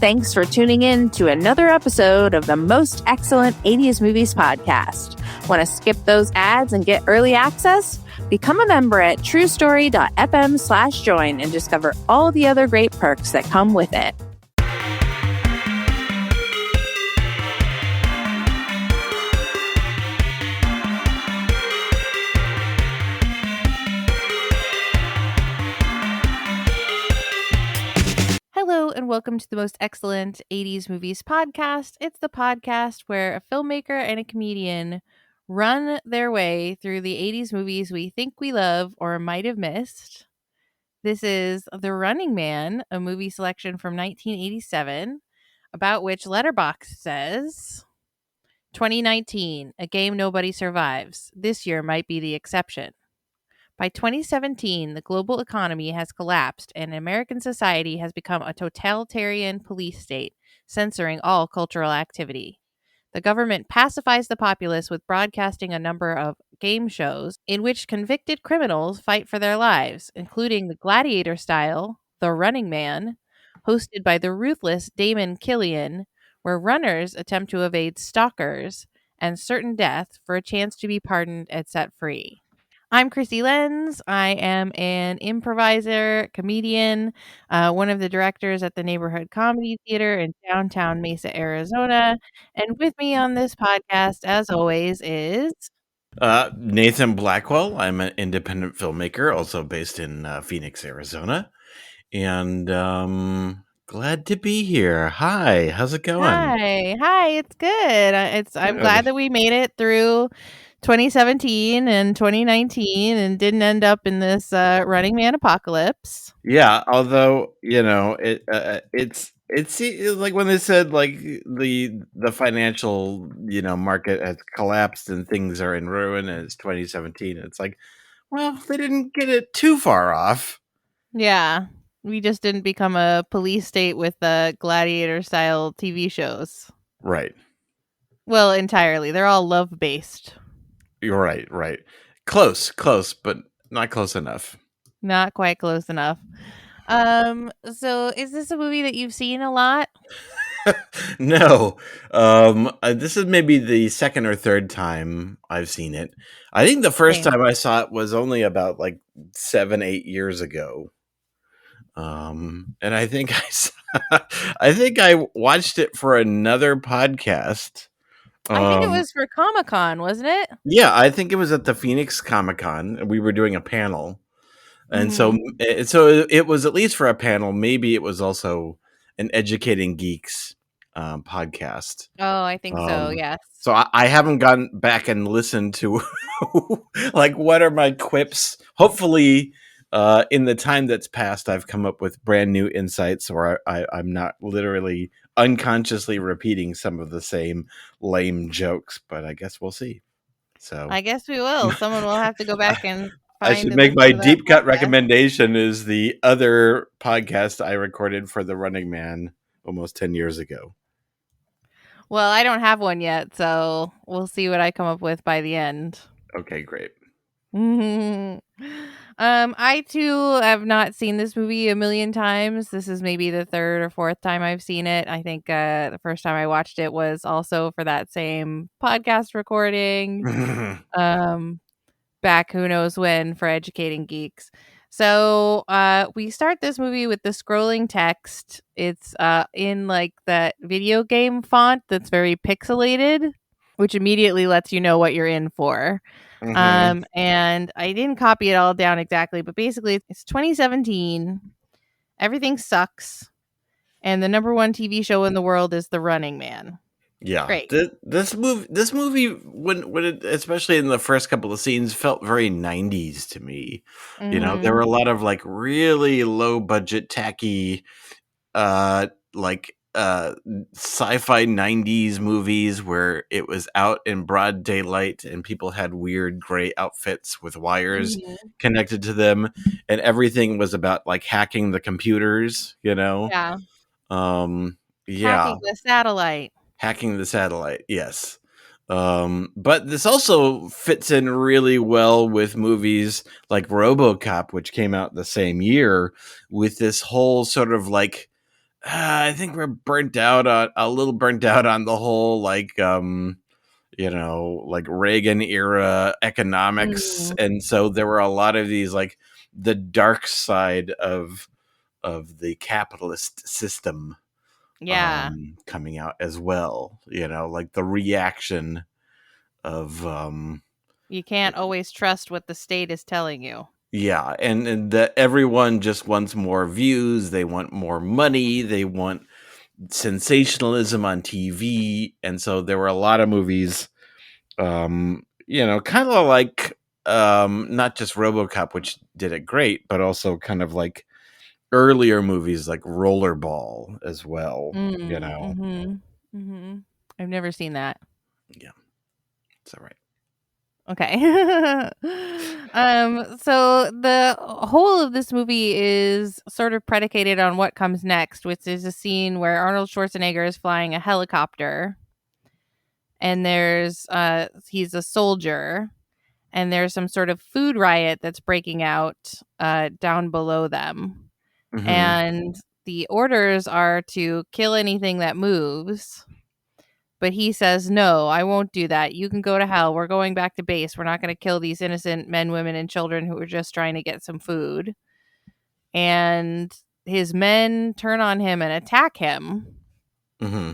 Thanks for tuning in to another episode of the Most Excellent 80s Movies Podcast. Want to skip those ads and get early access? Become a member at truestory.fm/join and discover all the other great perks that come with it. Hello and welcome to the Most Excellent 80s Movies Podcast. It's the podcast where a filmmaker and a comedian run their way through the 80s movies we think we love or might have missed. This is The Running Man, a movie selection from 1987, about which Letterboxd says, 2019, a game nobody survives. This year might be the exception. By 2017, the global economy has collapsed and American society has become a totalitarian police state, censoring all cultural activity. The government pacifies the populace with broadcasting a number of game shows in which convicted criminals fight for their lives, including the gladiator style, The Running Man, hosted by the ruthless Damon Killian, where runners attempt to evade stalkers and certain death for a chance to be pardoned and set free. I'm Krissy Lenz. I am an improviser, comedian, one of the directors at the Neighborhood Comedy Theater in downtown Mesa, Arizona. And with me on this podcast, as always, is Nathan Blackwell. I'm an independent filmmaker, also based in Phoenix, Arizona. And glad to be here. Hi, how's it going? Hi, it's good. I'm glad that we made it through 2017 and 2019 and didn't end up in this Running Man apocalypse. Yeah, although it's like when they said like the financial market has collapsed and things are in ruin, and it's 2017. It's like, well, they didn't get it too far off. Yeah, we just didn't become a police state with gladiator style TV shows. Right. Well, entirely. They're all love based. You're right. Close, but not close enough. Not quite close enough. So is this a movie that you've seen a lot? No. This is maybe the second or third time I've seen it. I think the first time I saw it was only about like 7-8 years ago. And I think I watched it for another podcast. I think it was for Comic-Con, wasn't it? Yeah, I think it was at the Phoenix Comic-Con. We were doing a panel. And so it was at least for a panel. Maybe it was also an Educating Geeks podcast. Oh, I think so, yes. So I haven't gone back and listened to like what are my quips. Hopefully in the time that's passed, I've come up with brand new insights, or I'm not literally unconsciously repeating some of the same lame jokes, but I guess we'll see. So I guess we will. Someone will have to go back and I should make my deep cut recommendation is the other podcast I recorded for The Running Man almost 10 years ago. Well, I don't have one yet, so we'll see what I come up with by the end. Okay, great. I too have not seen this movie a million times. This is maybe the third or fourth time I've seen it. I think the first time I watched it was also for that same podcast recording. Back who knows when for Educating Geeks. So we start this movie with the scrolling text. It's in like that video game font that's very pixelated, which immediately lets you know what you're in for. And I didn't copy it all down exactly, but basically it's 2017. Everything sucks. And the number one TV show in the world is The Running Man. Yeah. Great. This movie, when it, especially in the first couple of scenes, felt very 90s to me. You know, there were a lot of like really low budget, tacky, sci-fi 90s movies where it was out in broad daylight and people had weird gray outfits with wires connected to them, and everything was about like hacking the computers, you know. Hacking the satellite, yes. But this also fits in really well with movies like RoboCop, which came out the same year, with this whole sort of like I think we're burnt out on a little burnt out on the whole like like Reagan era economics, Mm, and so there were a lot of these like the dark side of the capitalist system yeah. coming out as well. Like the reaction of You can't always trust what the state is telling you. yeah, and that everyone just wants more views, they want more money, they want sensationalism on TV, and so there were a lot of movies, kind of like not just RoboCop, which did it great, but also kind of like earlier movies like Rollerball as well. Mm, mhm, mhm. I've never seen that. Yeah, it's all right. Okay. So the whole of this movie is sort of predicated on what comes next, which is a scene where Arnold Schwarzenegger is flying a helicopter, and he's a soldier, and there's some sort of food riot that's breaking out down below them. Mm-hmm. And the orders are to kill anything that moves. But he says, "No, I won't do that. You can go to hell. We're going back to base. We're not going to kill these innocent men, women, and children who are just trying to get some food." And his men turn on him and attack him, Mm-hmm.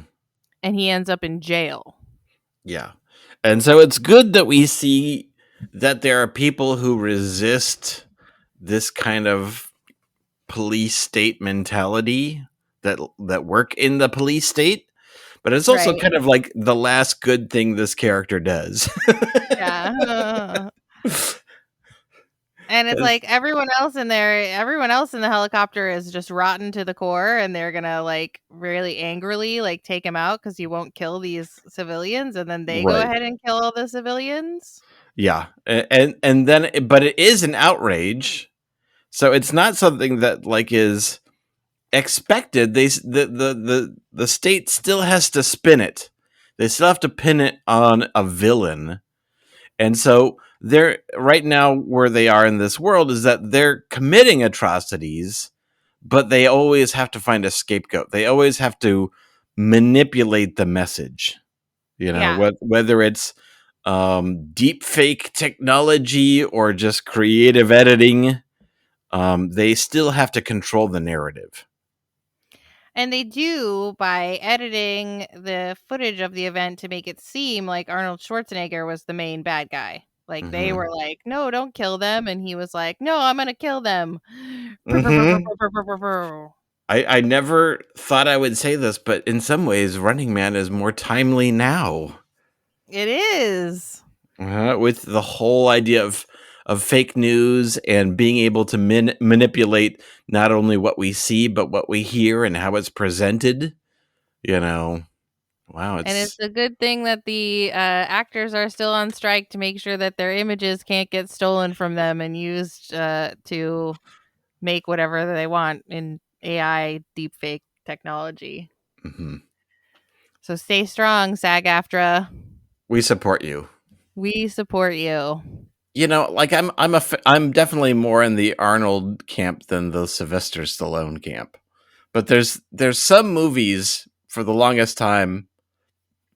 and he ends up in jail. Yeah, and so it's good that we see that there are people who resist this kind of police state mentality that work in the police state, but it's also Right. kind of like the last good thing this character does. Yeah. And it's like everyone else in the helicopter is just rotten to the core, and they're gonna like really angrily like take him out because he won't kill these civilians, and then they go Right. ahead and kill all the civilians. Yeah. And then but it is an outrage. So it's not something that like is expected. The state still has to spin it. They still have to pin it on a villain. And so they're right now where they are in this world is that they're committing atrocities, but they always have to find a scapegoat. They always have to manipulate the message. Yeah. Whether it's deep fake technology or just creative editing, they still have to control the narrative. And they do by editing the footage of the event to make it seem like Arnold Schwarzenegger was the main bad guy. Like they Mm-hmm. were like, "No, don't kill them," and he was like, "No, I'm gonna kill them." Mm-hmm. I never thought I would say this, but in some ways, Running Man is more timely now. It is. With the whole idea of fake news and being able to manipulate not only what we see but what we hear and how it's presented. You know, wow, And it's it's a good thing that the actors are still on strike to make sure that their images can't get stolen from them and used to make whatever they want in AI deepfake technology. mhm. So stay strong, SAG-AFTRA. We support you. We support you. Like I'm definitely more in the Arnold camp than the Sylvester Stallone camp. But there's some movies for the longest time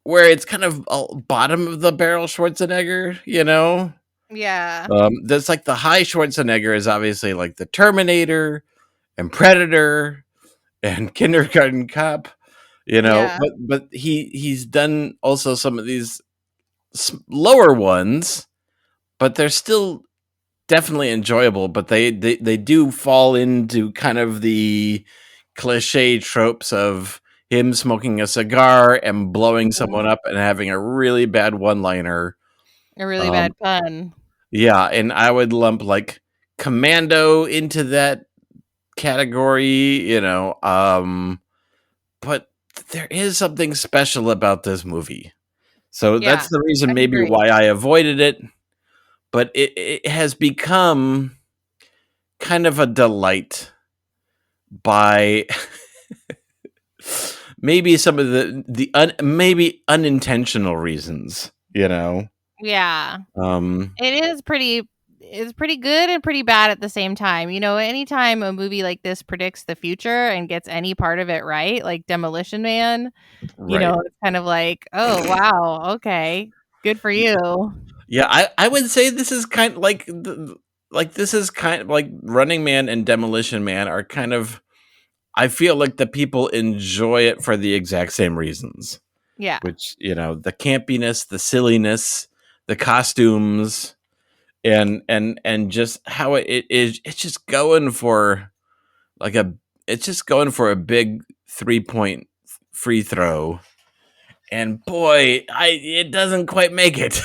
where it's kind of bottom of the barrel Schwarzenegger. Yeah. That's like the high Schwarzenegger is obviously like the Terminator and Predator and Kindergarten Cop, Yeah. but he's done also some of these lower ones, but they're still definitely enjoyable, but they do fall into kind of the cliche tropes of him smoking a cigar and blowing Mhm. someone up and having a really bad one-liner. A really Um, bad pun. yeah, and I would lump like Commando into that category, but there is something special about this movie. So Yeah. that's the reason I maybe agree. why I avoided it, but it has become kind of a delight by maybe some of maybe unintentional reasons. Yeah. Um It is pretty is pretty good and pretty bad at the same time. You know, anytime a movie like this predicts the future and gets any part of it right, like Demolition Man, you know, Right. it's kind of like, oh wow, okay, good for you. Yeah, I would say this is kind of like this is kind of like Running Man and Demolition Man are kind of, I feel like the people enjoy it for the exact same reasons, Yeah. which, the campiness, the silliness, the costumes, and just how it is. It's just going for like a it's just going for a big 3-point free throw, and boy, it doesn't quite make it.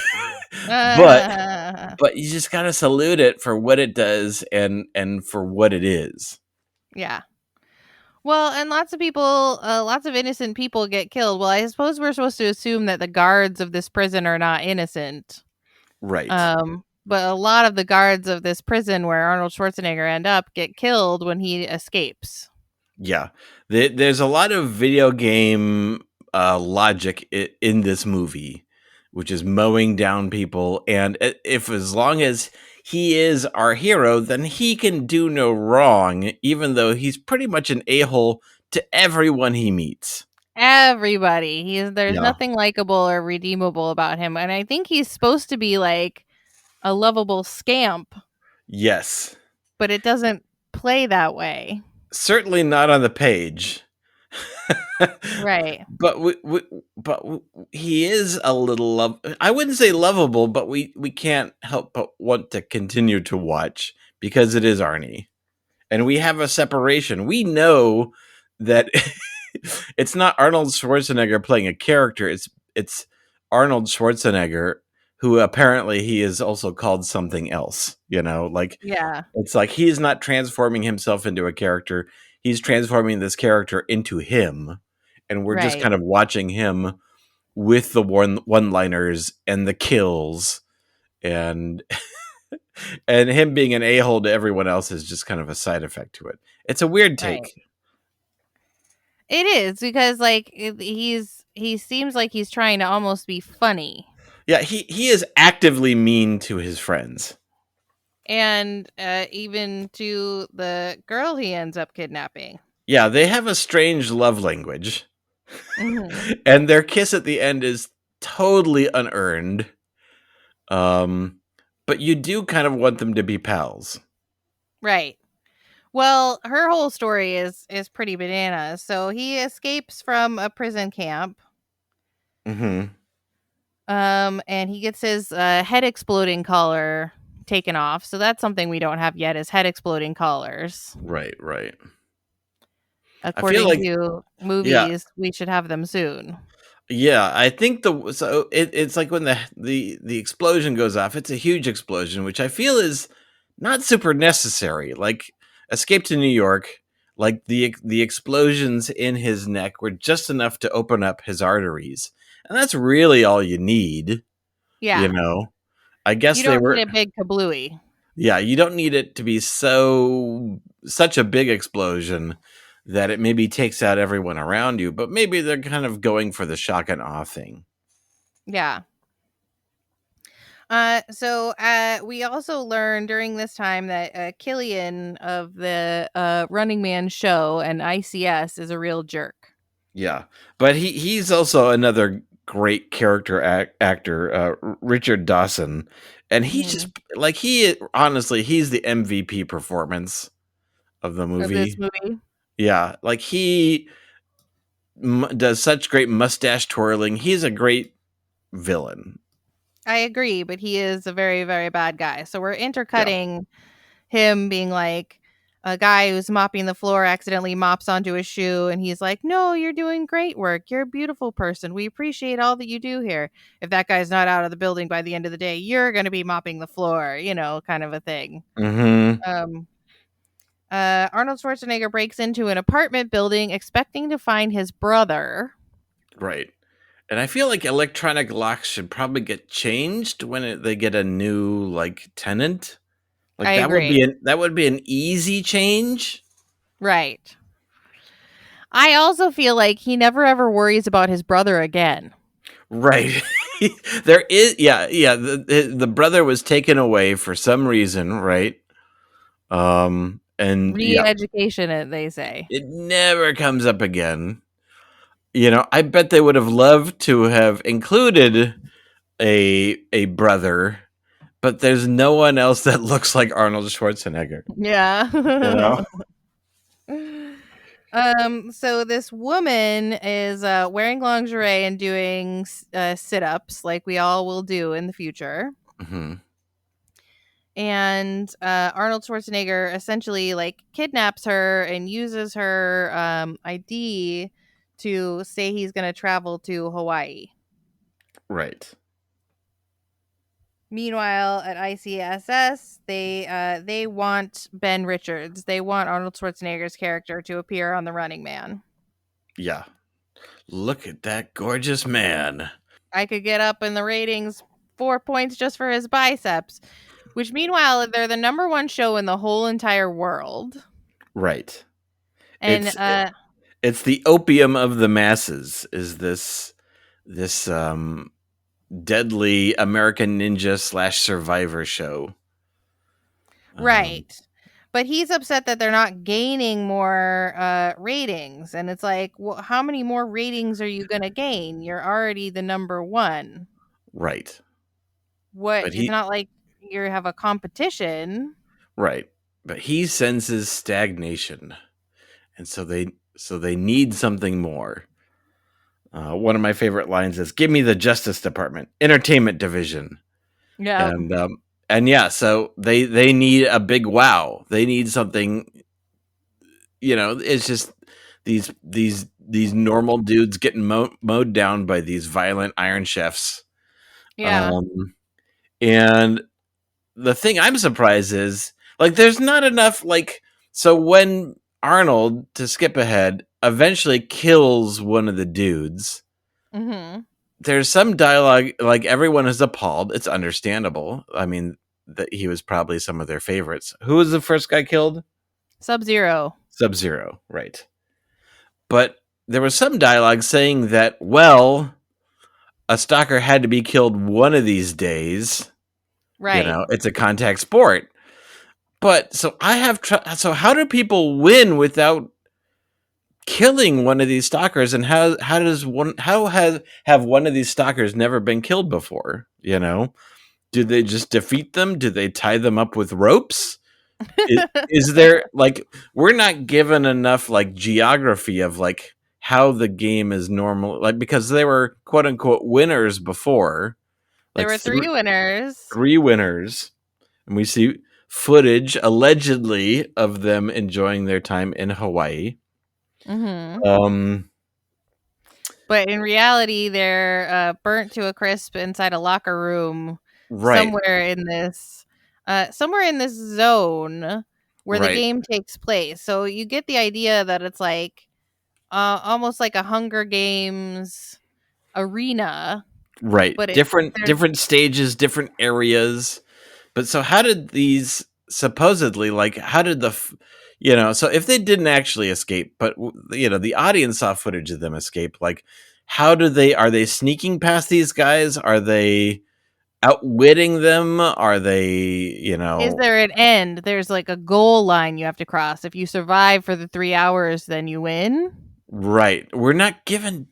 but but you just gotta salute it for what it does and for what it is. Yeah. Well, and lots of innocent people get killed. Well, I suppose we're supposed to assume that the guards of this prison are not innocent. Right. But a lot of the guards of this prison where Arnold Schwarzenegger end up get killed when he escapes. Yeah. There's a lot of video game logic in this movie, which is mowing down people. And if as long as he is our hero, then he can do no wrong, even though he's pretty much an a-hole to everyone he meets. Everybody. There's Yeah. nothing likable or redeemable about him. And I think he's supposed to be like a lovable scamp, Yes. but it doesn't play that way. Certainly not on the page. Right. But he is a little I wouldn't say lovable, but we can't help but want to continue to watch because it is Arnie. And we have a separation. We know that it's not Arnold Schwarzenegger playing a character. It's Arnold Schwarzenegger, who apparently he is also called something else, like Yeah. it's like he's not transforming himself into a character. He's transforming this character into him. And we're just Right. kind of watching him with the one-liners and the kills, and and him being an a-hole to everyone else is just kind of a side effect to it. It's a weird Right. take. It is because like he seems like he's trying to almost be funny. Yeah, he is actively mean to his friends. And even to the girl he ends up kidnapping. Yeah, they have a strange love language. Mm-hmm. And their kiss at the end is totally unearned. But you do kind of want them to be pals. Right. Well, her whole story is pretty bananas. So he escapes from a prison camp. Mm-hmm. And he gets his head exploding collar taken off. So that's something we don't have yet is head exploding collars. Right. I feel According like, to yeah, movies, we should have them soon. yeah. I think it's like when the explosion goes off. It's a huge explosion, which I feel is not super necessary. Like Escape to New York, like the explosions in his neck were just enough to open up his arteries, and that's really all you need. Yeah. I guess You they don't were. need a big kablooey. Yeah, you don't need it to be such a big explosion that it maybe takes out everyone around you, but maybe they're kind of going for the shock and awe thing. Yeah. So we also learned during this time that Killian of the Running Man show and ICS is a real jerk. Yeah, but he's also another great character actor, Richard Dawson, and he's just Mhm. like honestly, he's the MVP performance of the Of this movie. movie. Yeah, like he does such great mustache twirling. He's a great villain. I agree, but he is a very, very bad guy. So we're Yeah. intercutting him being like a guy who's mopping the floor accidentally mops onto his shoe and he's like, "No, you're doing great work. You're a beautiful person. We appreciate all that you do here." If that guy's not out of the building by the end of the day, you're going to be mopping the floor, kind of a thing. Mm-hmm. Um Arnold Schwarzenegger breaks into an apartment building expecting to find his brother. Right. And I feel like electronic locks should probably get changed when they get a new tenant. I Like agree. that would be an easy change. Right. I also feel like he never ever worries about his brother again. Right. There is, yeah. The brother was taken away for some reason, right? And yeah, Re-education, they say. it never comes up again. I bet they would have loved to have included a brother, but there's no one else that looks like Arnold Schwarzenegger. You Yeah. know? So this woman is wearing lingerie and doing sit-ups like we all will do in the future. Mm-hmm. And Arnold Schwarzenegger essentially like kidnaps her and uses her ID to say he's going to travel to Hawaii. Right. Meanwhile, at ICSS, they want Ben Richards. They want Arnold Schwarzenegger's character to appear on The Running Man. Yeah. Look at that gorgeous man. I could get up in the ratings 4 points just for his biceps, which meanwhile, they're the number one show in the whole entire world. Right. And It's the opium of the masses. Is this deadly American Ninja / Survivor show? right. But he's upset that they're not gaining more ratings. And it's like, well, how many more ratings are you going to gain? You're already the number one. Right. What? But It's not like you have a competition. right. But he senses stagnation, and so they need something more. One of my favorite lines is, "Give me the Justice Department, Entertainment Division." Yeah. And yeah, so they need a big wow. They need something. It's just these normal dudes getting mowed down by these violent Iron Chefs. Yeah. And the thing I'm surprised is, like, there's not enough, like, so when Arnold, to skip ahead, eventually kills one of the dudes, Mm-hmm. there's some dialogue, like, everyone is appalled. It's understandable. I mean, that he was probably some of their favorites. Who was the first guy killed? Sub-Zero. Sub-Zero, right. But there was some dialogue saying that, well, a stalker had to be killed one of these days. Right. It's a contact sport. But so so how do people win without killing one of these stalkers? And have one of these stalkers never been killed before? Do they just defeat them? Do they tie them up with ropes? Is there, like, we're not given enough, like, geography of, like, how the game is normal, like, because they were quote unquote winners before. There Like, were three winners. three winners, and we see footage allegedly of them enjoying their time in Hawaii. Mm-hmm. But in reality, they're burnt to a crisp inside a locker room, Right. somewhere in this zone where the Right. game takes place. So you get the idea that it's like almost like a Hunger Games arena. Right. But different stages, different areas. But so how did these supposedly, like, how did so if they didn't actually escape, but the audience saw footage of them escape, like, are they sneaking past these guys? Are they outwitting them? Are they, is there an end? There's like a goal line you have to cross. If you survive for the 3 hours, then you win. Right. We're not given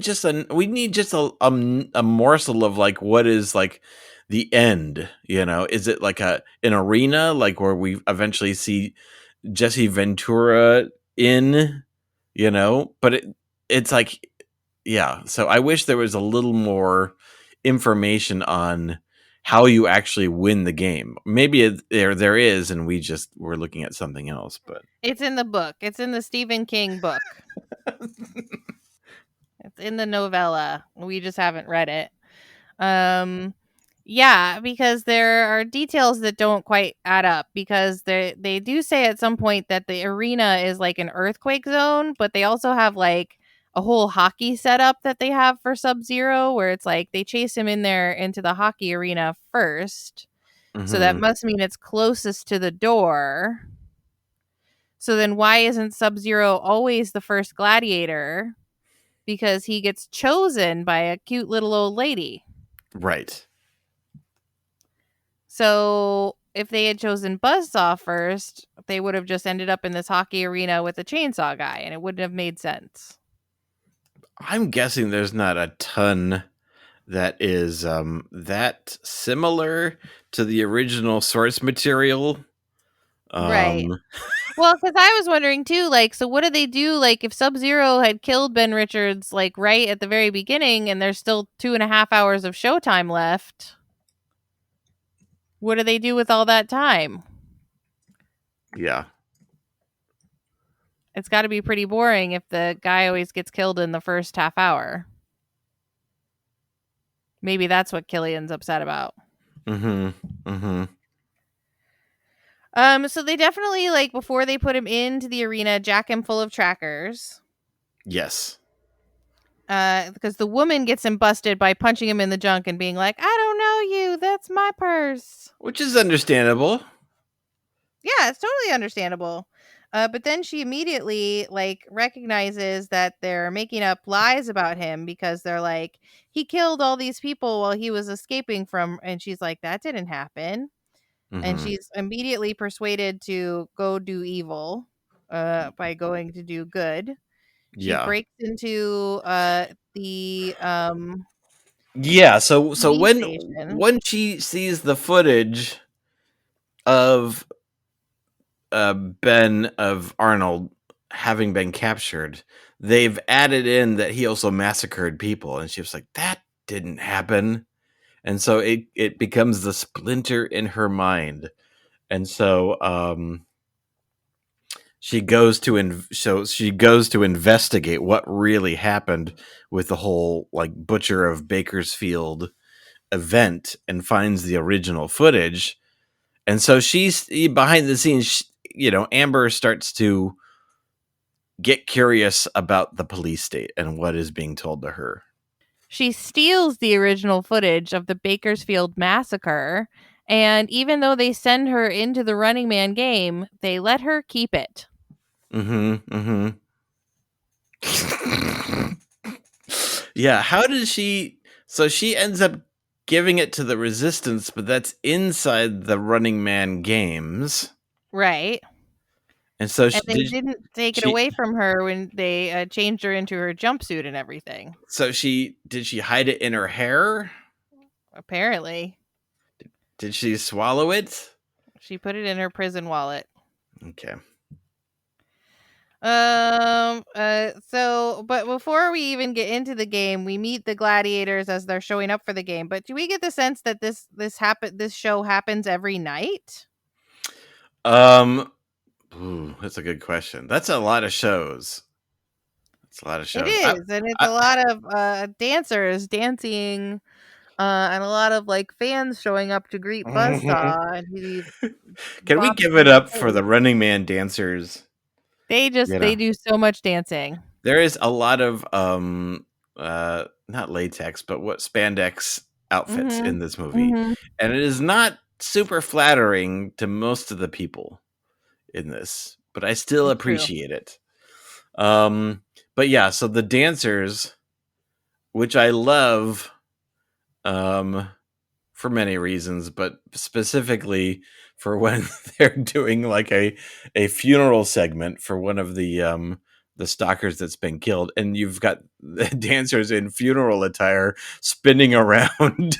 just we need just a morsel of, like, what is, like, the end. Is it like an arena, like, where we eventually see Jesse Ventura in, but it's like, yeah. So I wish there was a little more information on how you actually win the game. Maybe there is, and we're looking at something else. But It's in the book. It's in the Stephen King book. It's in the novella. We just haven't read it. Yeah, because there are details that don't quite add up, because they do say at some point that the arena is like an earthquake zone, but they also have like a whole hockey setup that they have for Sub-Zero, where it's like they chase him in there into the hockey arena first. So that must mean it's closest to the door. So then why isn't Sub-Zero always the first gladiator? because he gets chosen by a cute little old lady. Right. So if they had chosen Buzzsaw first, they would have just ended up in this hockey arena with a chainsaw guy, and it wouldn't have made sense. I'm guessing there's not a ton that is that similar to the original source material. Right. Well, because I was wondering too, like, so what do they do? Like, if Sub-Zero had killed Ben Richards, like, right at the very beginning, and there's still 2.5 hours of showtime left, what do they do with all that time? Yeah. It's got to be pretty boring if the guy always gets killed in the first half hour. Maybe that's what Killian's upset about. So they definitely, like, before they put him into the arena, jack him full of trackers. Yes. Because the woman gets him busted by punching him in the junk and being like, "I don't know you. That's my purse." Which is understandable. Yeah, it's totally understandable. But then she immediately, like, recognizes that they're making up lies about him because they're like, he killed all these people while he was escaping from, and she's like, that didn't happen. And she's immediately persuaded to go do evil by going to do good. She Yeah. breaks into the Yeah, so police station. when she sees the footage of Ben of Arnold having been captured, they've added in that he also massacred people, and she was like, that didn't happen. And so it becomes the splinter in her mind. And so she goes to investigate what really happened with the whole like Butcher of Bakersfield event and finds the original footage. And so she's behind the scenes, Amber starts to get curious about the police state and what is being told to her. She steals the original footage of the Bakersfield massacre, and even though they send her into the Running Man game, they let her keep it. Yeah, how does she... So she ends up giving it to the Resistance, but that's inside the Running Man games. Right. And so And they didn't take it away from her when they changed her into her jumpsuit and everything. So did she hide it in her hair? Apparently. Did she swallow it? She put it in her prison wallet. Okay. But before we even get into the game, we meet the gladiators as they're showing up for the game. But do we get the sense that this show happens every night? That's a good question. That's a lot of shows. It's a lot of shows. It is, and it's a lot of dancers dancing, and a lot of like fans showing up to greet Buzzsaw. And he Can we give it up for the Running Man dancers? They do so much dancing. There is a lot of not latex, but what spandex outfits in this movie. And it is not super flattering to most of the people in this, but I still appreciate it. But yeah, so the dancers, which I love for many reasons, but specifically for when they're doing like a funeral segment for one of the stalkers that's been killed, and you've got the dancers in funeral attire spinning around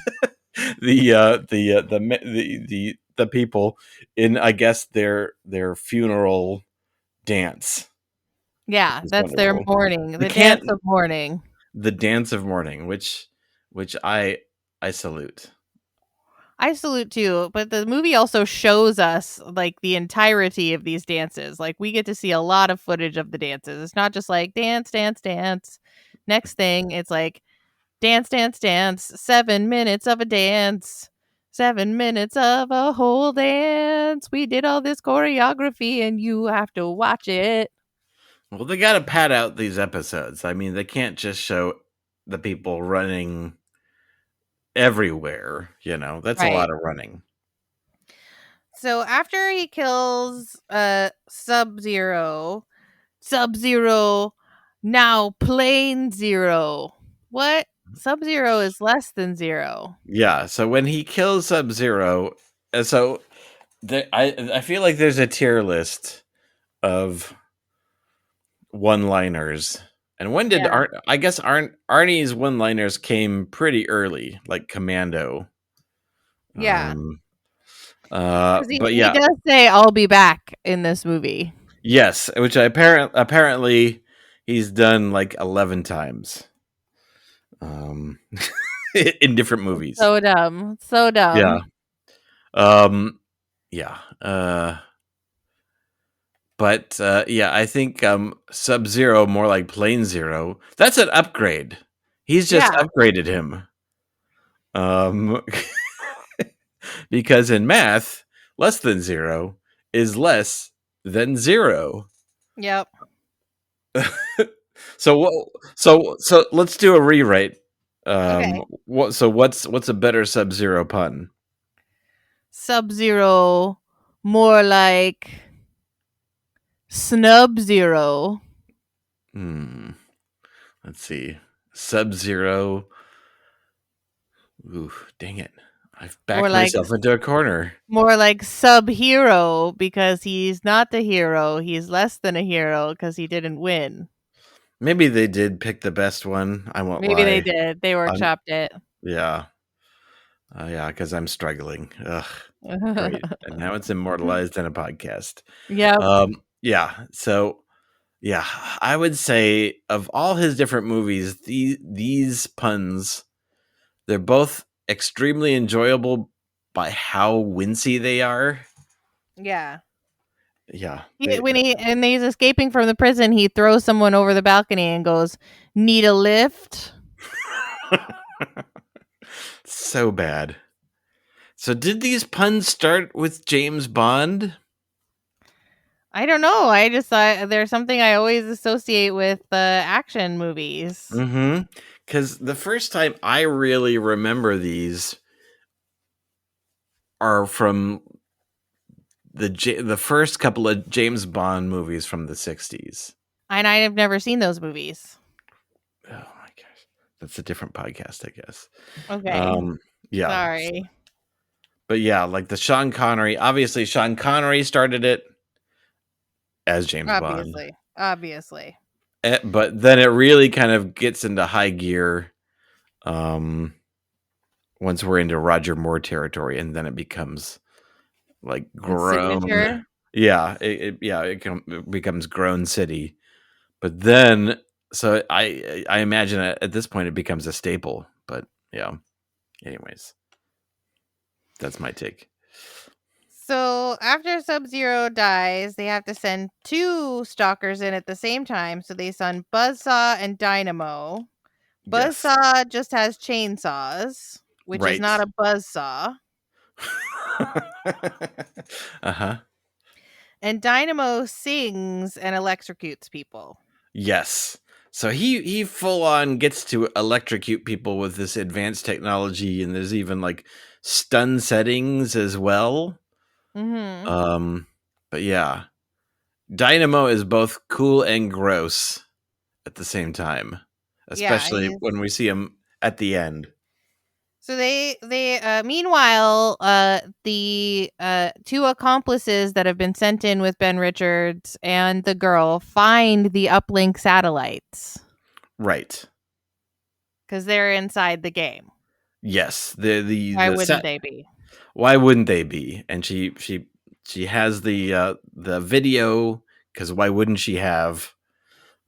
the people in, I guess, their funeral dance. Yeah, that's wonderful. Their mourning, the dance of mourning. The dance of mourning, which I salute. I salute too, but the movie also shows us like the entirety of these dances. Like we get to see a lot of footage of the dances. It's not just like dance, dance, dance. Next thing, it's like dance, dance, dance. 7 minutes of a dance. 7 minutes of a whole dance. We did all this choreography and you have to watch it. Well, they got to pad out these episodes. I mean, they can't just show the people running everywhere, that's right. A lot of running. So after he kills Sub-Zero Now plane zero. What? Sub-Zero is less than zero. Yeah, so when he kills Sub-Zero, so I feel like there's a tier list of one-liners. And when did Yeah. I guess Arnie's one-liners came pretty early, like Commando. Yeah. Because But he yeah, does say, I'll be back in this movie. yes, which apparently he's done like 11 times. Um in different movies. So dumb. So Yeah. dumb. Yeah. But yeah, I think Sub-Zero more like Plane Zero. That's an upgrade. He's just Yeah. upgraded him. Um because in math, less than zero is less than zero. Yep. So let's do a rewrite. Okay. What's a better Sub-Zero pun? Sub-Zero, more like Snub-Zero. Hmm. Let's see. Sub-Zero. Ooh, dang it. I've Or backed like myself into a corner. more like Sub-Hero because he's not the hero. He's less than a hero because he didn't win. Maybe they did pick the best one. I won't Maybe they lie. did. They I'm, workshopped it. yeah. Yeah, because I'm struggling. Ugh, great. And now it's immortalized in a podcast. Yep. Yeah. So, yeah, I would say of all his different movies, these puns, they're both extremely enjoyable by how wincy they are. Yeah. Yeah. When he's escaping from the prison, he throws someone over the balcony and goes, "Need a lift?" So bad. So did these puns start with James Bond? I don't know. I just thought there's something I always associate with action movies. Mm-hmm. Because the first time I really remember these are from the first couple of James Bond movies from the 60s. And I have never seen those movies. Oh my gosh. That's a different podcast, I guess. Okay. Yeah. Sorry. But yeah, like the Sean Connery, obviously Sean Connery started it as James Bond. Obviously. But then it really kind of gets into high gear once we're into Roger Moore territory, and then it becomes like It's grown. signature. Yeah, it becomes grown city. But then, so I imagine at this point it becomes a staple. But yeah, anyways, that's my take. So after Sub-Zero dies, they have to send two stalkers in at the same time. So they send Buzzsaw and Dynamo. Yes, Buzzsaw just has chainsaws, which is right. not a buzzsaw. Uh-huh. And Dynamo sings and electrocutes people. Yes. So he full on gets to electrocute people with this advanced technology, and there's even like stun settings as well. Mm-hmm. But yeah, Dynamo is both cool and gross at the same time, Yeah. especially when we see him at the end. So they meanwhile the two accomplices that have been sent in with Ben Richards and the girl find the uplink satellites Right. because they're inside the game. Yes. Why wouldn't they be? Why wouldn't they be? And she has the video, because why wouldn't she have?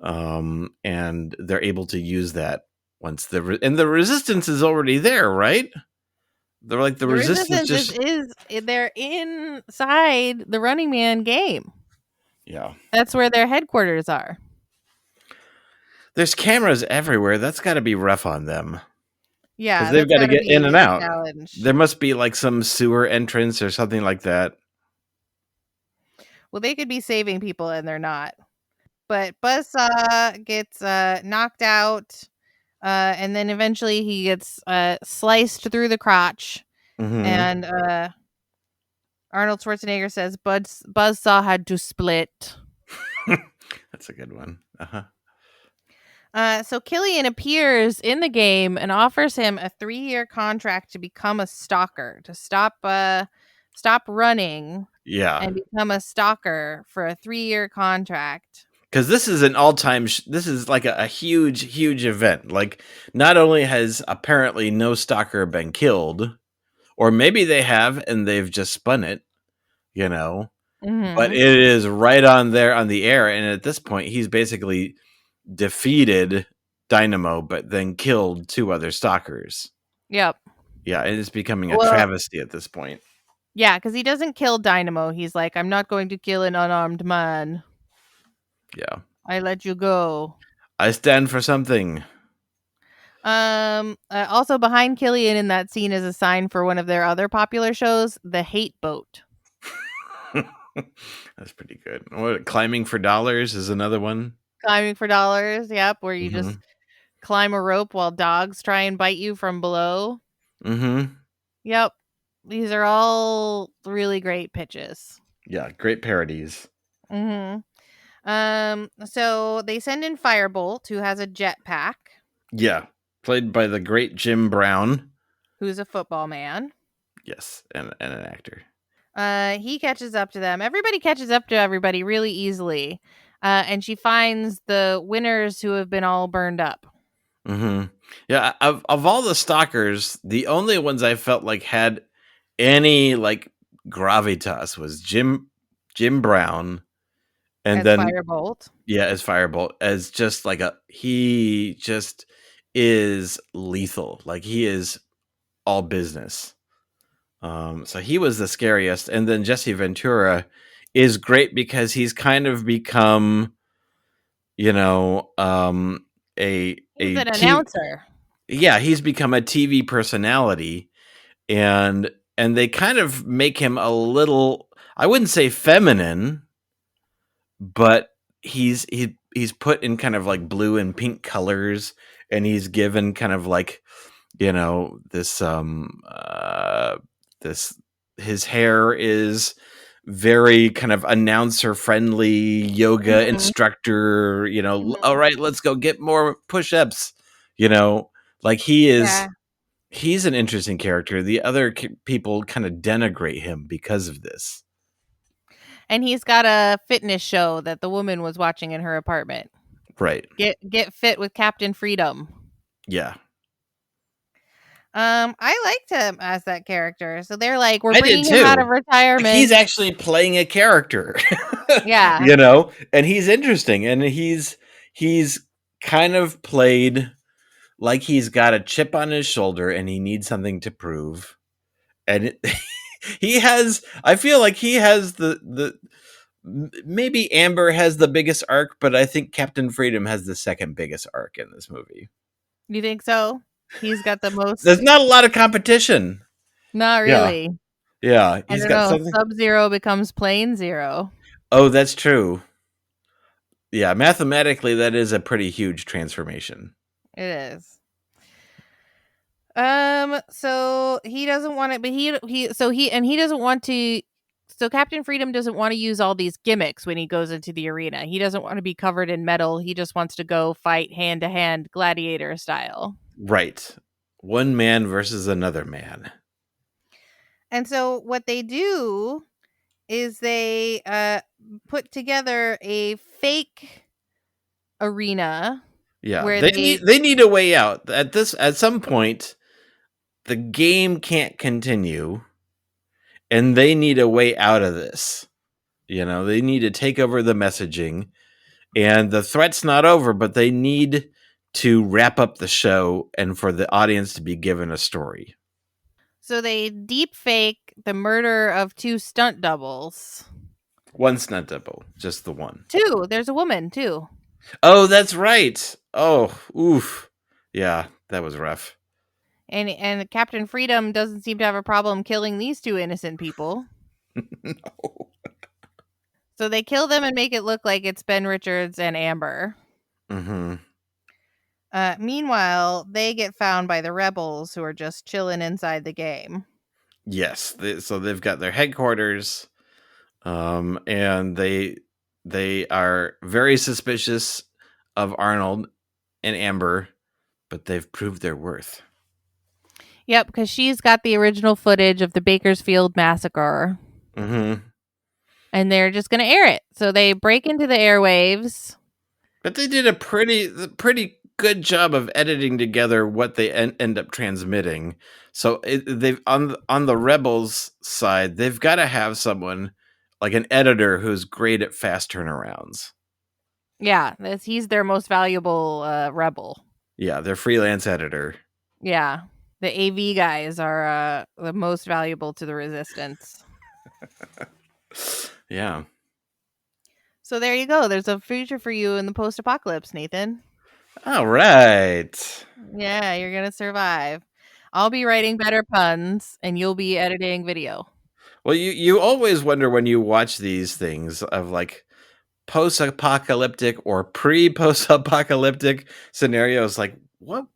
And they're able to use that once and the resistance is already there, right? They're like the The resistance resistance just they're inside the Running Man game. yeah. That's where their headquarters are. There's cameras everywhere. That's got to be rough on them. Because Yeah, they've that's got to got to get in be and a out. challenge. There must be like some sewer entrance or something like that. Well, they could be saving people and they're not. But Buzzsaw gets knocked out, and then eventually he gets sliced through the crotch. Mm-hmm. And Arnold Schwarzenegger says Buzzsaw had to split. That's a good one. Uh-huh. So Killian appears in the game and offers him a 3-year contract to become a stalker, to stop running Yeah. and become a stalker for a 3-year contract. Because this is an all-time this is like a huge event. Like, not only has apparently no stalker been killed, or maybe they have and they've just spun it, but Mhm. it is right on there on the air, and at this point he's basically defeated Dynamo but then killed 2 other stalkers. Yep. Yeah, and it's becoming a Well, travesty at this point. yeah, because he doesn't kill Dynamo. He's like, I'm not going to kill an unarmed man. Yeah. I let you go. I stand for something. Also behind Killian in that scene is a sign for one of their other popular shows, The Hate Boat. That's pretty good. What, Climbing for Dollars is another one. Climbing for dollars, yep, where you Mm-hmm. just climb a rope while dogs try and bite you from below. Mm-hmm. Yep. These are all really great pitches. Yeah, great parodies. Mhm. So they send in Firebolt, who has a jetpack, Yeah, played by the great Jim Brown. who's a football man. Yes, and an actor. He catches up to them. Everybody catches up to everybody really easily. And she finds the winners who have been all burned up. Mm-hmm. Yeah, of all the stalkers, the only ones I felt like had any like gravitas was Jim Brown, and As then Firebolt. as Firebolt, as just like he just is lethal. Like, he is all business. So he was the scariest, and then Jesse Ventura is great because he's kind of become, a He's an TV. announcer. Yeah, he's become a TV personality, and they kind of make him a little, I wouldn't say feminine, but he's put in kind of like blue and pink colors, and he's given kind of like, this this his hair is very kind of announcer friendly, yoga Mhm, instructor, all mhm. right, let's go get more push-ups, like Yeah. he's an interesting character. The other people kind of denigrate him because of this. And he's got a fitness show that the woman was watching in her apartment. Right. Get fit with Captain Freedom. Yeah. I liked him as that character. So they're like, we're I did bringing him out of too. He's retirement. actually playing a character. Yeah. And he's interesting, and he's kind of played like he's got a chip on his shoulder and he needs something to prove. And I feel like he has maybe Amber has the biggest arc, but I think Captain Freedom has the second biggest arc in this movie. You think so? He's got the There's most. not a lot of competition. Not Yeah. really. Yeah. I He's don't got know. something. Sub-Zero becomes Plane Zero. Oh, that's true. Yeah. Mathematically, that is a pretty huge transformation. It is. So he doesn't want it, but he doesn't want to. So Captain Freedom doesn't want to use all these gimmicks when he goes into the arena. He doesn't want to be covered in metal. He just wants to go fight hand to hand, gladiator style. Right. One man versus another man. And so what they do is they put together a fake arena Yeah. where They need a way out. At some point, the game can't continue, and they need a way out of this. They need to take over the messaging, and the threat's not over, but they need to wrap up the show and for the audience to be given a story. so they deep fake the murder of 2 stunt doubles. One stunt double, just the one. 2. There's a woman too. Oh, that's right. Oh, oof. Yeah, that was rough. And Captain Freedom doesn't seem to have a problem killing these 2 innocent people. No. So they kill them and make it look like it's Ben Richards and Amber. Mm-hmm. Meanwhile, they get found by the rebels who are just chilling inside the game. Yes. So they've got their headquarters, and they are very suspicious of Arnold, and Amber, but they've proved their worth. Yep, because she's got the original footage of the Bakersfield massacre. Mm-hmm. And they're just going to air it. So they break into the airwaves. But they did a pretty good job of editing together what they end up transmitting. So they've on the Rebels side, they've got to have someone like an editor who's great at fast turnarounds. Yeah, he's their most valuable rebel. Yeah, their freelance editor. Yeah, the AV guys are the most valuable to the Resistance. Yeah. So there you go. There's a future for you in the post-apocalypse, Nathan. All right. Yeah, you're going to survive. I'll be writing better puns, and you'll be editing video. Well, you always wonder when you watch these things of like post-apocalyptic or pre-post-apocalyptic scenarios, like what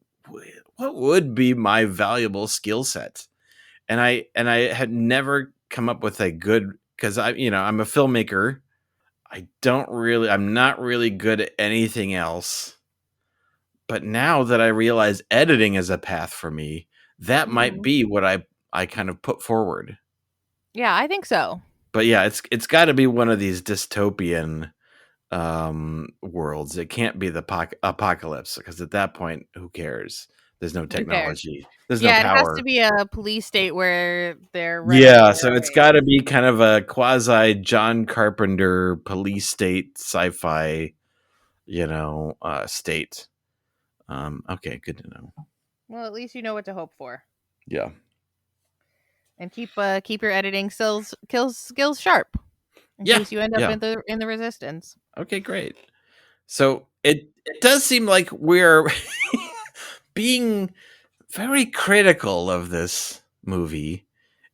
would be my valuable skill set? And I had never come up with a good, because I'm a filmmaker. I'm not really good at anything else. But now that I realize editing is a path for me, that might be what I kind of put forward. Yeah, I think so. But yeah, it's got to be one of these dystopian worlds. It can't be the apocalypse, because at that point, who cares? There's no technology. There's no power. Yeah, it has to be a police state where they're So it's got to be kind of a quasi John Carpenter police state sci-fi, state. Okay, good to know. Well, at least you know what to hope for. Yeah. And keep your editing skills sharp in case you end up in the Resistance. Okay, great. So it does seem like we're being very critical of this movie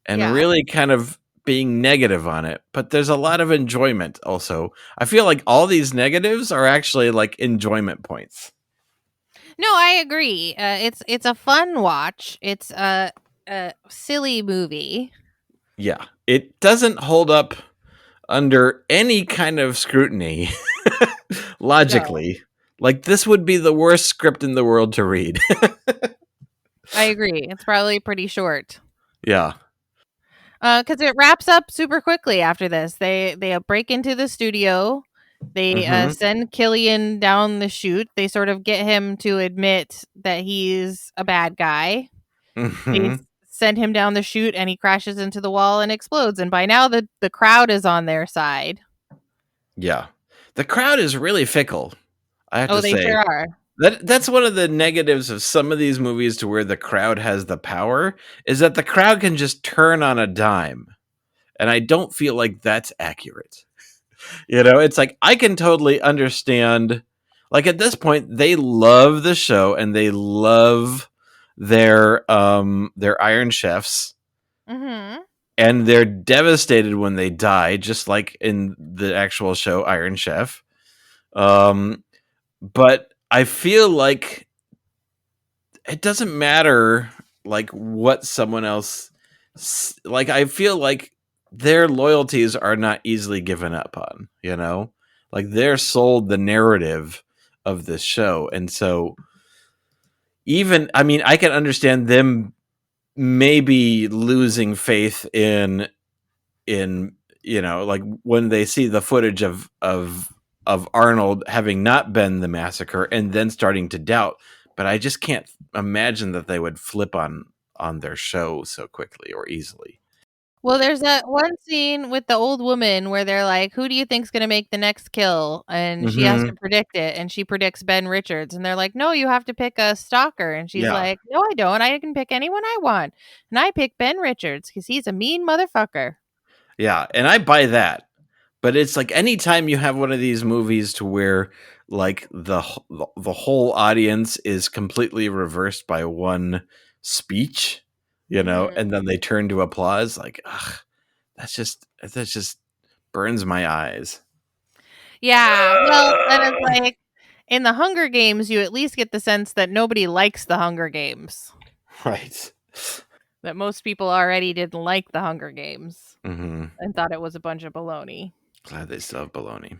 and really kind of being negative on it, but there's a lot of enjoyment also. I feel like all these negatives are actually like enjoyment points. No, I agree. It's a fun watch. It's a silly movie. Yeah, it doesn't hold up under any kind of scrutiny logically. No. Like, this would be the worst script in the world to read. I agree. It's probably pretty short. Yeah. Because it wraps up super quickly after this. They break into the studio. They send Killian down the chute. They sort of get him to admit that he's a bad guy. They send him down the chute, and he crashes into the wall and explodes. And by now, the crowd is on their side. Yeah. The crowd is really fickle, I have to say. Oh, they sure are. That's one of the negatives of some of these movies, to where the crowd has the power, is that the crowd can just turn on a dime. And I don't feel like that's accurate. It's like, I can totally understand, like, at this point, they love the show and they love their Iron Chefs. Mm-hmm. And they're devastated when they die, just like in the actual show Iron Chef. But I feel like it doesn't matter, like, what someone else, like, I feel like their loyalties are not easily given up on, like, they're sold the narrative of this show. And so I can understand them maybe losing faith in like, when they see the footage of Arnold having not been the massacre and then starting to doubt. But I just can't imagine that they would flip on their show so quickly or easily. Well, there's that one scene with the old woman where they're like, who do you think's going to make the next kill? And she has to predict it, and she predicts Ben Richards. And they're like, no, you have to pick a stalker. And she's like, no, I don't. I can pick anyone I want. And I pick Ben Richards because he's a mean motherfucker. Yeah, and I buy that. But it's like, anytime you have one of these movies to where, like, the whole audience is completely reversed by one speech, and then they turn to applause, like, ugh, that just burns my eyes. Yeah, well, and it's like, in the Hunger Games, you at least get the sense that nobody likes the Hunger Games. Right. That most people already didn't like the Hunger Games and thought it was a bunch of baloney. Glad they still have baloney.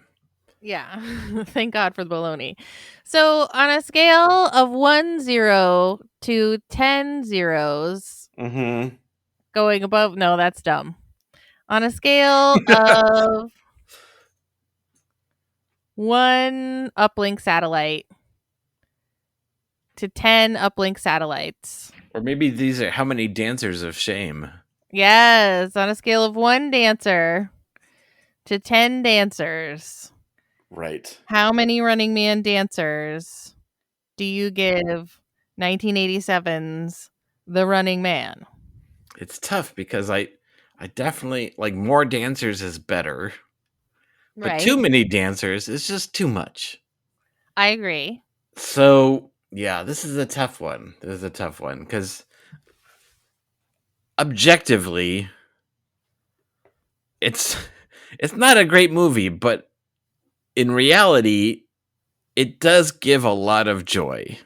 Yeah. Thank God for the baloney. So on a scale of 1 0 to 10 zeros, Mm-hmm. going above, no, that's dumb. On a scale of 1 uplink satellite to 10 uplink satellites. Or maybe these are how many dancers of shame. Yes, on a scale of 1 dancer to 10 dancers. Right. How many Running Man dancers do you give 1987's The Running Man? It's tough because I definitely like more dancers is better, but too Right. many dancers is just too much. I agree. So yeah, this is a tough one. This is a tough one because objectively, it's it's not a great movie, but in reality, it does give a lot of joy.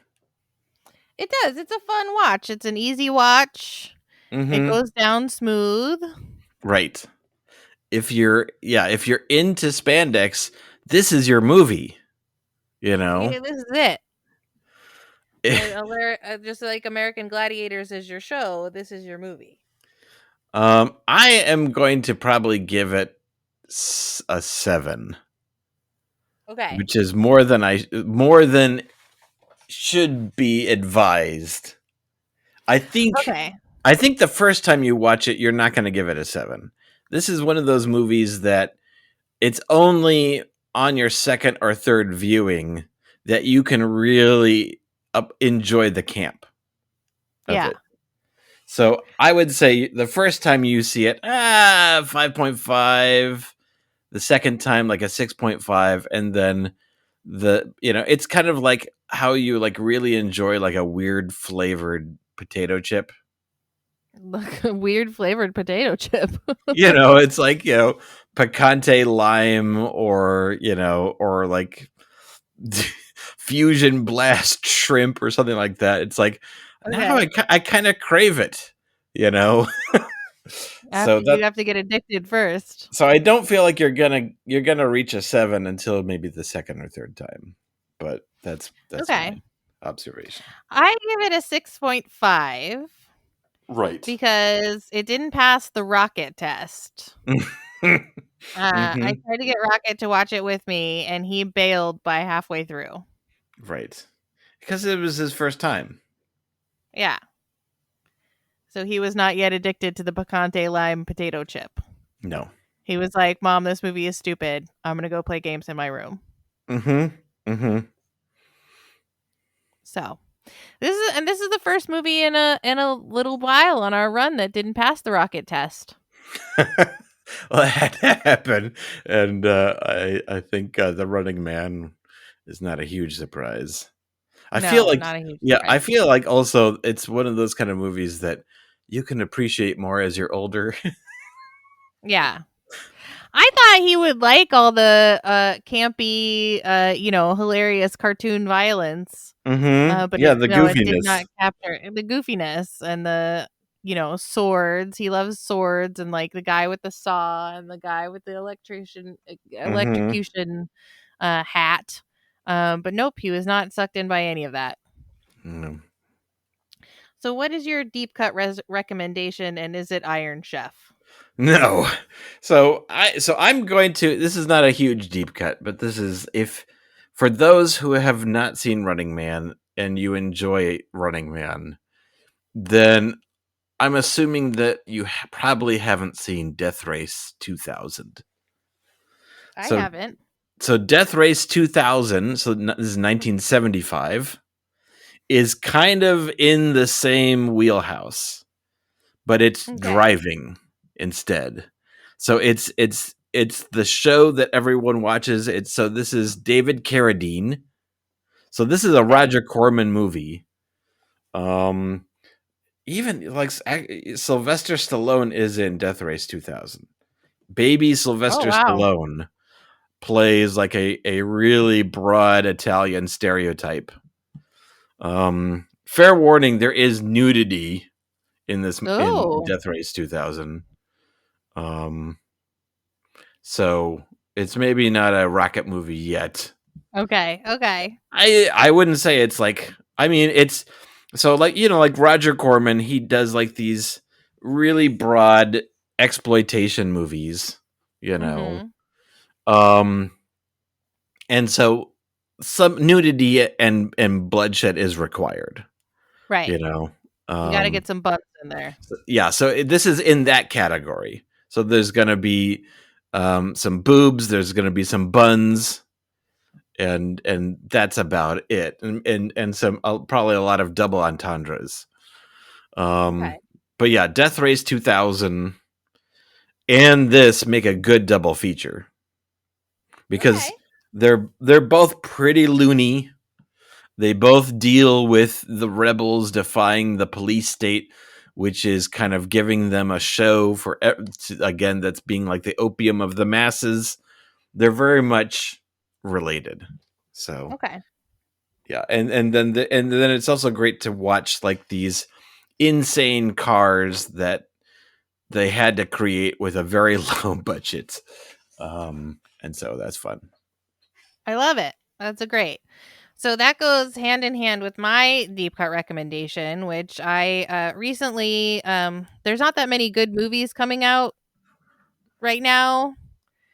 It does. It's a fun watch. It's an easy watch. It Mm-hmm. goes down smooth. Right. If you're into spandex, this is your movie. You know. Yeah, this is it. Just like American Gladiators is your show, this is your movie. I am going to probably give it a 7, Okay. which is more than should be advised. I think Okay. I think the first time you watch it, you're not going to give it a 7. This is one of those movies that it's only on your second or third viewing that you can really enjoy the camp of Yeah. it. So I would say the first time you see it, 5.5. The second time, like a 6.5, and then it's kind of like how you like really enjoy like a weird flavored potato chip. Like a weird flavored potato chip. It's like picante lime, or like fusion blast shrimp or something like that. It's like now Okay. I kind of crave it, you know. After so you that have to get addicted first. so I don't feel like you're gonna reach a 7 until maybe the second or third time, but that's Okay. my observation. I give it a 6.5 Right. because it didn't pass the rocket test. I Hmm. tried to get Rocket to watch it with me, and he bailed by halfway through. Right, because it was his first time. Yeah. So he was not yet addicted to the picante lime potato chip. No. He was like, "Mom, this movie is stupid. I'm going to go play games in my room." Mm-hmm. Mm-hmm. So, this is the first movie in a little while on our run that didn't pass the rocket test. Well, it had to happen, and I think the Running Man is not a huge surprise. I feel No, like not a huge yeah, I surprise. feel like also it's one of those kind of movies that you can appreciate more as you're older. Yeah. I thought he would like all the campy, hilarious cartoon violence. Mm-hmm. But Yeah, the it did goofiness. not capture the goofiness and the, swords. He loves swords and like the guy with the saw and the guy with the Mm-hmm. electrocution hat. But nope, he was not sucked in by any of that. Mm. So, what is your deep cut recommendation, and is it Iron Chef? No. I'm going to this is not a huge deep cut, but this is if for those who have not seen Running Man and you enjoy Running Man, then I'm assuming that you probably haven't seen Death Race 2000. I So haven't. Death Race 2000, this is 1975, is kind of in the same wheelhouse, but it's Okay. driving instead. So it's the show that everyone watches. This is David Carradine. So this is a Okay. Roger Corman movie. Um, Even like Sylvester Stallone is in Death Race 2000. Baby Oh Sylvester wow. Stallone plays like a really broad Italian stereotype. Fair warning: there is nudity in Oh. Death Race 2000. Um, so It's maybe not a rocket movie yet. Okay. Okay. I wouldn't say it's like, I mean, it's so like, like Roger Corman, he does like these really broad exploitation movies, you know. Mm-hmm. Um and so some nudity and bloodshed is required, you Right. know. You got to Um get some butts in there. yeah, so this is in that category. So there's going to be some boobs, there's going to be some buns, and that's about it, and some probably a lot of double entendres. Okay. But yeah, Death Race 2000 and this make a good double feature Okay. because they're both pretty loony. They both deal with the rebels defying the police state, which is kind of giving them a show for, again, that's being like the opium of the masses. They're very much related. So Okay. yeah, and then it's also great to watch like these insane cars that they had to create with a very low budget. And so that's fun. I love it. That's a great. So that goes hand in hand with my deep cut recommendation, which I recently there's not that many good movies coming out right now.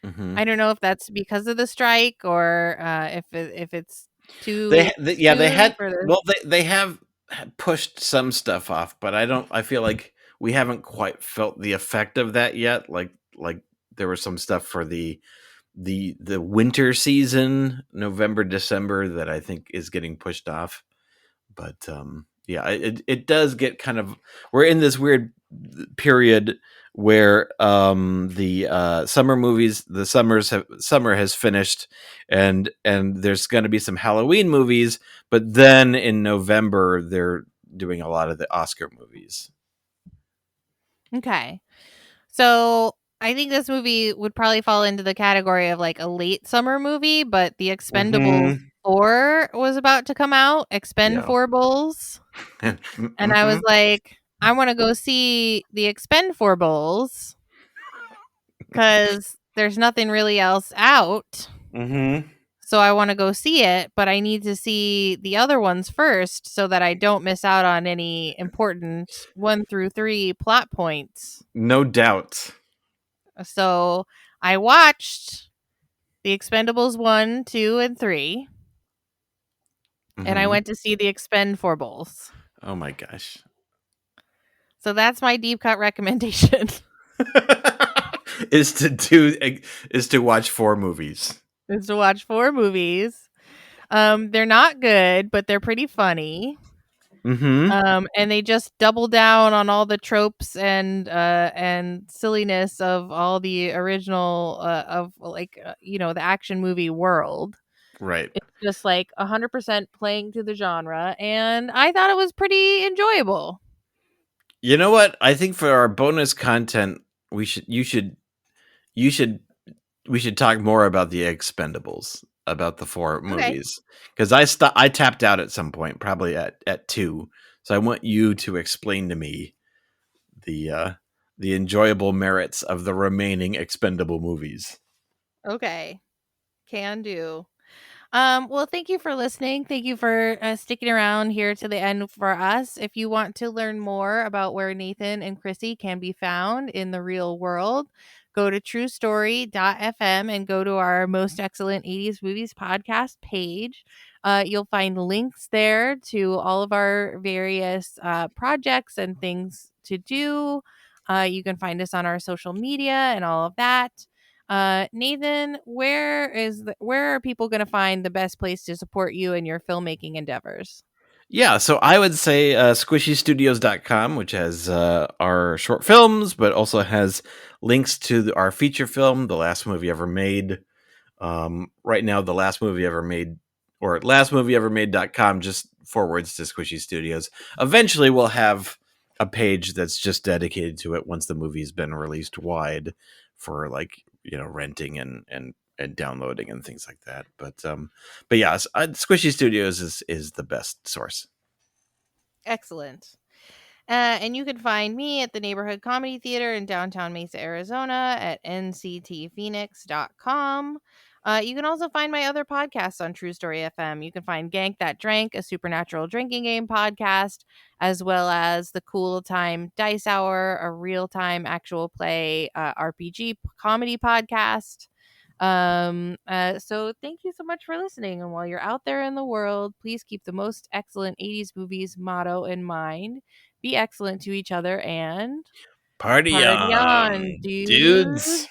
Hmm. I don't know if that's because of the strike or if it's too Yeah, they soon had, for this. well, they have pushed some stuff off, but I feel like we haven't quite felt the effect of that yet. Like there was some stuff for the winter season, November, December, that I think is getting pushed off. But yeah, it does get kind of, we're in this weird period where the summer movies, summer has finished, and there's going to be some Halloween movies, but then in November they're doing a lot of the Oscar movies. Okay. So I think this movie would probably fall into the category of like a late summer movie, but The Expendables Mm-hmm. 4 was about to come out, Expend Yeah. 4 Bulls. And I Mm-hmm. was like, I want to go see The Expend 4 Bulls because there's nothing really else out. Mm-hmm. So I want to go see it, but I need to see the other ones first so that I don't miss out on any important 1 through 3 plot points. No doubt. So I watched The Expendables 1, 2, and 3, and I Mm-hmm. went to see The Expend 4 Bulls. Oh my gosh. So that's my deep cut recommendation. is to do is to watch 4 movies. Is to watch 4 movies. They're not good, but they're pretty funny. Mm-hmm. And they just double down on all the tropes and silliness of all the original of like the action movie world. Right. It's just like 100% playing to the genre, and I thought it was pretty enjoyable. You know what? I think for our bonus content, we should you should we should talk more about the Expendables, about the 4 Okay. movies, because I tapped out at some point, probably at 2. So I want you to explain to me the uh, the enjoyable merits of the remaining Expendable movies. Okay. Can do. Well, thank you for listening. Thank you for sticking around here to the end for us. If you want to learn more about where Nathan and Krissy can be found in the real world, go to truestory.fm and go to our Most Excellent 80s Movies podcast page. You'll find links there to all of our various projects and things to do. You can find us on our social media and all of that. Nathan, where are people going to find the best place to support you in your filmmaking endeavors? Yeah, so I would say squishystudios.com, which has our short films, but also has links to our feature film, The Last Movie Ever Made. Right now, The Last Movie Ever Made, or lastmovieevermade.com, just forwards to Squishy Studios. Eventually, we'll have a page that's just dedicated to it once the movie's been released wide for like, renting and downloading and things like that. But yeah, Squishy Studios is the best source. Excellent. And you can find me at the Neighborhood Comedy Theater in downtown Mesa, Arizona at nctphoenix.com. You can also find my other podcasts on True Story FM. You can find Gank That Drank, a supernatural drinking game podcast, as well as the Cool Time Dice Hour, a real time actual play RPG comedy podcast. So thank you so much for listening. And while you're out there in the world, please keep the most excellent 80s movies motto in mind. Be excellent to each other and Party party on, on, dudes. dudes.